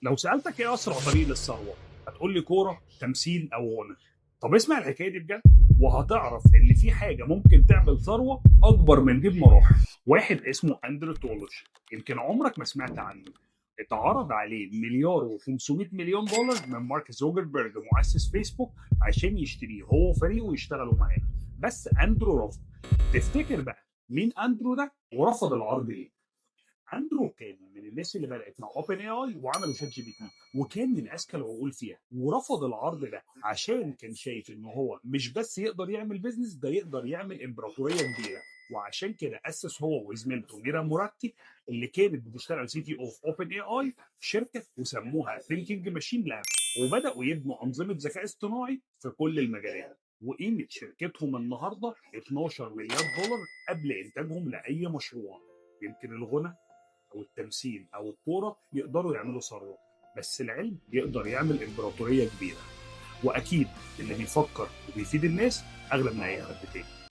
لو سألتك ايه أسرع طريق للثروة هتقول لي كورة، تمثيل أو غنى. طب اسمع الحكاية دي بجد وهتعرف إن في حاجة ممكن تعمل ثروة أكبر من دي بمراحل. واحد اسمه أندرو تولوش، يمكن عمرك ما سمعت عنه. اتعرض عليه مليار و500 مليون دولار من مارك زوكربيرج مؤسس فيسبوك عشان يشتريه هو وفريقه ويشتغلوا معاه، بس أندرو رفض. تفتكر بقى مين أندرو ده ورفض العرض ليه؟ اندرو كان من الناس اللي بدات مع اوبن اي اي وعملوا شات جي بي تي، وكان من اذكى العقول فيها، ورفض العرض ده عشان كان شايف ان هو مش بس يقدر يعمل بيزنس، ده يقدر يعمل امبراطوريه كبيره. وعشان كده اسس هو وزميلته ميرا موراتي اللي كانت بتشتغل سي تي او في اوبن اي اي شركه وسموها ثينكينج ماشين لاب، وبداوا يبنوا انظمه ذكاء اصطناعي في كل المجالات. وقيمه شركتهم النهارده 12 مليار دولار قبل انتاجهم لاي مشروع. يمكن الغنى او التمثيل او الكوره يقدروا يعملوا ثروه، بس العلم يقدر يعمل امبراطوريه كبيره. واكيد اللي بيفكر وبيفيد الناس اغلى من اي حد تاني.